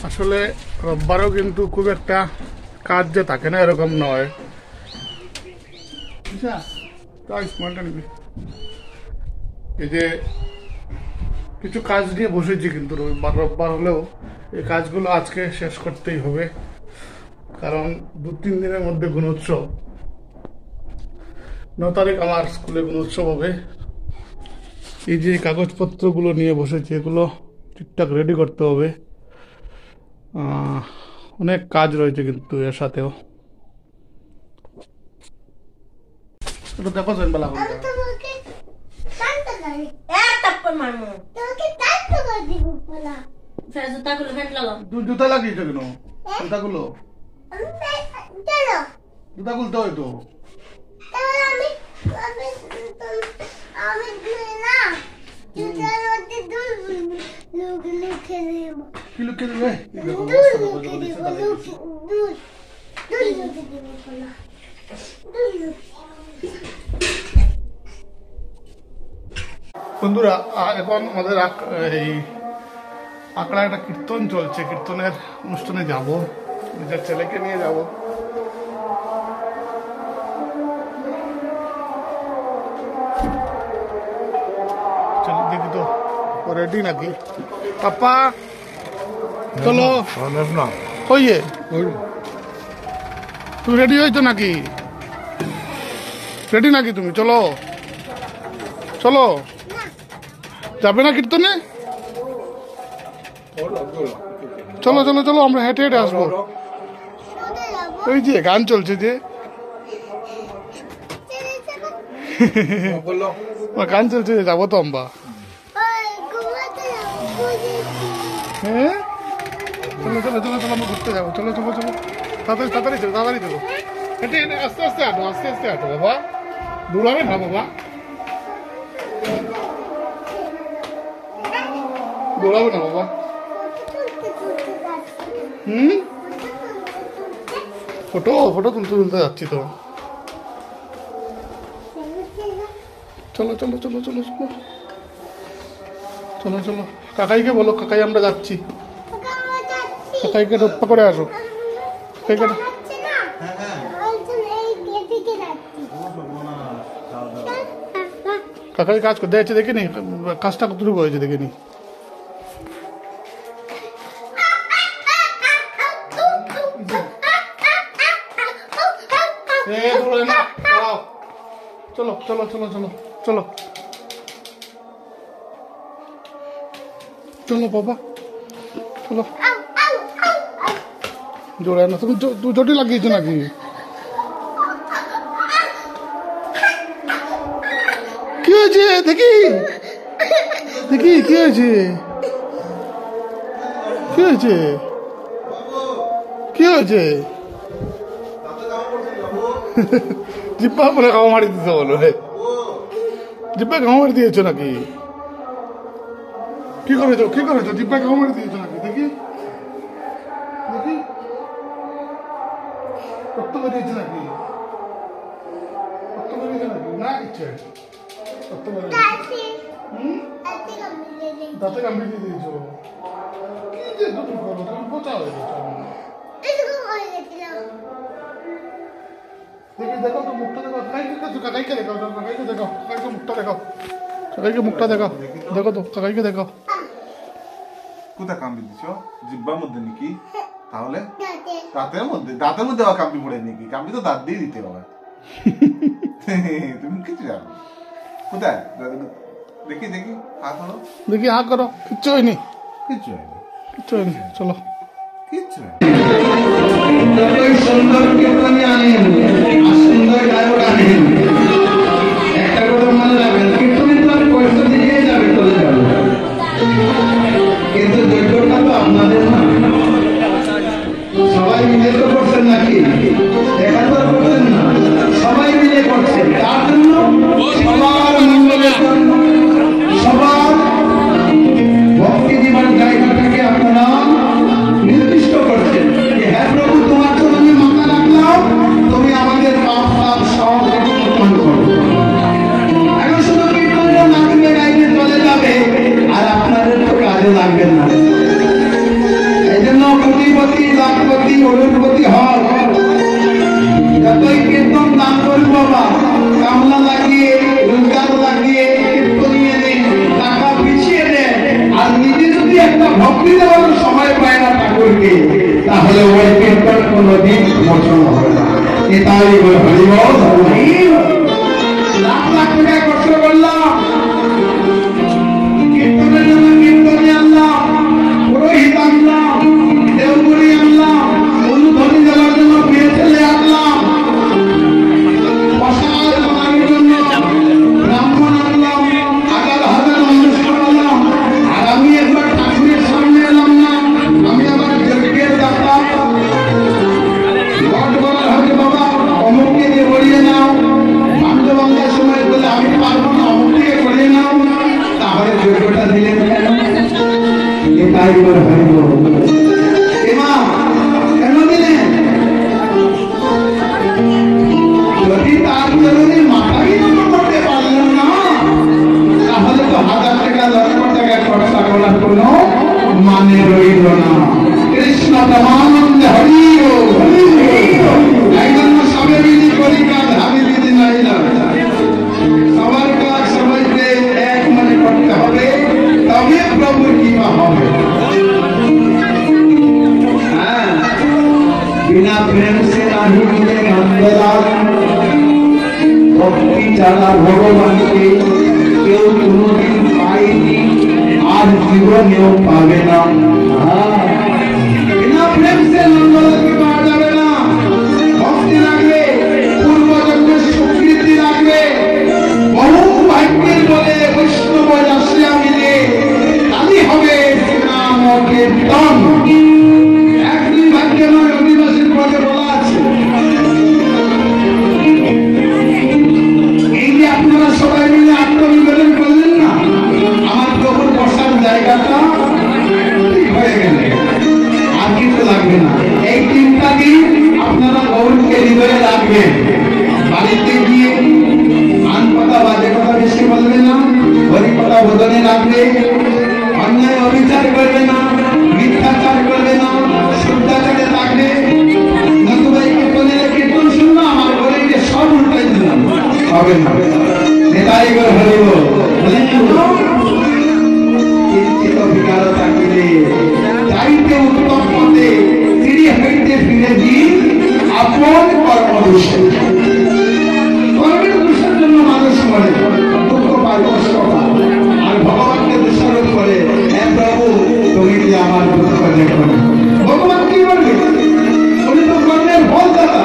আসলে রোববারও কিন্তু খুব একটা কাজ যে থাকে না এরকম নয়। এই যে কিছু কাজ নিয়ে বসেছি, কিন্তু রোববার হলেও এই কাজগুলো আজকে শেষ করতেই হবে, কারণ 2-3 দিনের মধ্যে গুণোৎসব। 9 তারিখ আমার স্কুলে গুণোৎসব হবে। এই যে কাগজপত্রগুলো নিয়ে বসেছি, এগুলো ঠিকঠাক রেডি করতে হবে। অনেক কাজ রয়েছে কিন্তু এর সাথেও। এটা দেখো বেলা জুতা লাগিয়েছো কেন? জুতাগুলো জুতা খুলতে হয় তো। কি লুকিয়ে দেবে? বন্ধুরা, এখন আমাদের এই আঁকড়া একটা কীর্তন চলছে, কীর্তনের অনুষ্ঠানে যাব, নিজের ছেলেকে নিয়ে যাব। দেখি তো রেডি নাকি। পাপা চলো, হইয়ে তুমি রেডি হয়েছো নাকি? রেডি নাকি তুমি? চলো চলো, যাবে না কীর্তনে? চলো চলো চলো, আমরা হেঁটে হেঁটে আসবো। ওই যে গান চলছে যে, গান চলছে যে, যাবো তো আমরা। হ্যাঁ চলো চলো চলো চলো, আমরা ঘুরতে যাবো। চলো চলো চলো, তাড়াতাড়ি তাড়াতাড়ি চলো, তাড়াতাড়ি চলো। হেঁটে হেঁটে আস্তে আস্তে হাঁটো, আস্তে আস্তে হাঁটো বাবা, দৌড়াবে না বাবা, দৌড়াবে না বাবা। ফটো ফটো তুলতে তুলতে যাচ্ছি তো। চলো চলো চলো চলো চলো চলো চলো, কাকাইকে বলো, কাকাই আমরা যাচ্ছি। কাকাইকে রক্ষা করে আসো। কাকাই কাজ করতে যাচ্ছে, দেখিনি কাজটা কতটুকু হয়েছে, দেখিনি। চলো চলো চলো চলো চলো চলো বাবা, চলো। জোড়ায় না, তুমি চটি লাগিয়েছো নাকি? কি হয়েছে দেখি, দেখি কি হয়েছে, কি হয়েছে, কি হয়েছে? জিব্বা বলে গাও মারি দিতে বলো, জিব্বা গাও মারি দিয়েছো নাকি? কি করেছো, কি করেছো? জিব্বা গাও মারি দিয়েছো নাকি? দেখি দেখি, রক্ত বেরিয়েছে নাকি? রক্ত বেরিয়েছে নাকি? না ইচ্ছে রক্ত বেরিয়েছে, দাঁতে কামড়ে দিয়েছো। কি যে তুমি করো, তুমি বোঝা হয়ে গেছো। দেখি দেখো তো, মুখটা দেখো, কাকাইকে দেখো, কাকাইকে দেখো, কাকাইকে মুখটা দেখো, কাকাইকে মুখটা দেখো, দেখো তো কাকাইকে দেখো। কোথায় কামড়ে দিছ? জিব্বার মধ্যে নাকি? তাহলে দাঁতের মধ্যে, দাঁতের মধ্যে আবার কামড়ি পড়ে নাকি? কামড়ি তো দাঁত দিয়ে দিতে হবে। তুমি কিছু জানো? কোথায় দেখি, দেখি হাত করো, দেখি হাত করো। কিচ্ছু হয়নি, কিচ্ছু হয়নি, কিচ্ছু হয়নি। চলো, কিচ্ছু হয়নি। সুন্দর কীর্তনী আনেন আর সুন্দর গায়ক আনেন, একটা কথা মনে রাখবেন, কীর্তনী তো আমি পয়সা দিয়ে যাবে, চলে যাবে, কিন্তু যোগ্যতা তো আপনাদের না। সবাই মিলে তো করছেন নাকি? দেখা তো করছেন না, সবাই মিলে করছেন। তার জন্য সবার মঙ্গলের জন্য, সবার ভক্তি জীবন জায়গাটাকে আপনারা নির্দিষ্ট করছেন। হ্যাঁ প্রভু, তোমার জন্য আমি মাথা রাখলাম, তুমি আমাদের পাপ পাপ সব ক্ষমা করো। এখন শুধু কীর্তনটা নাচবে গাইবে চলে যাবে, আর আপনাদের তো কাজে লাগবে না। এই জন্য ঠাকুরকে, তাহলে ওই কীর্তন কোনোদিন মোচন হবে না। এটাই হরিব। লাখ লাখ টাকা খরচ করলাম, কীর্তনের জন্য কীর্তনে আনলাম, পুরোহিত আনলাম, দেওগুড়ি আনলাম, অনুধ্বনি দেওয়ার জন্য মেয়ে ছেলে আনলাম, প্রসাদ বানানোর জন্য ব্রাহ্মণ আনলাম, হাজার হাজার অনুষ্ঠান আনলাম। আর আমি একবার ঠাকুরের সামনে এলাম না, আমি আমার যজ্ঞের দাতা গড বলার হবে, বাবা অমুককে দিয়ে বলিয়ে নাও, ভাঙ্গ ভাঙ্গার সময় বলে আমি পারবো না, অমুককে করিয়ে নাও, তাহলে যজ্ঞটা দিলেন কেন? এটাই করে হইব। এমা কেন দিলেন? যদি তার জন্য মাথায় করতে পারলেন না, তাহলে তো 1000 টাকা 10 টাকা খরচা করার কোনো মানে রইল না। কৃষ্ণ প্রেমানন্দে হরি বল, হরি বল। একজন সবে মিলি করি কাজ, আমি দিদি নাই না। সবার কাজ সবাইকে এক মনে করতে হবে, তবে প্রভুর কৃপা হবে। হ্যাঁ, বিনা প্রেম সে নাহি মিলে নন্দলাল। ভক্তি ছাড়া ভগবানকে কেউ কোনোদিন পায়নি, আর জীবনেও পাবে না। বিনা প্রেম সে নন্দলালকে পাওয়া যাবে না। ভক্তি লাগবে, পূর্বজন্মের স্বীকৃতি লাগবে, বহু ভাগ্যের বলে বৈষ্ণব রাশিয়া মিলে তাই হবে নাম কীর্তন। একদিন ভাগ্যে নয়, অধিবাসীর পদে বলা আছে। এই যে আপনারা সবাই মিলে আত্মনিবেদন করলেন না, আমার প্রভুর বসার জায়গাটা ঠিক হয়ে গেলে আর কিছু লাগবে না। এই 3টা দিন আপনারা গৌরকে হৃদয়ে রাখবেন। বাড়িতে গিয়ে আন কথা বাজে কথা বেশি বলবে না, হরি কথা বোধনে রাখবে, অন্যায় অবিচার করবে না, মিথ্যাচার করবে না, শুদ্ধাচারে রাখবে। নতুবা এই কীর্তনের কীর্তন শুনলো, আমার ঘরে গিয়ে সব উল্টাই দিলাম, হবে না। এটাই করে হরিব। কিঞ্চিত বিকার থাকিলে যাইতে উত্তম পথে, সিঁড়ি হইতে ফিরে দিন আপন কর্মদোষে। কর্মের দোষের জন্য মানুষ মরে, দুঃখ পায়, কষ্ট পায়, আর ভগবানকে দোষারোপ করে, হে প্রভু তুমি কি আমার দুঃখ দেখো? ভগবান কি বলবে? উনি তো কর্মের ফল দাতা।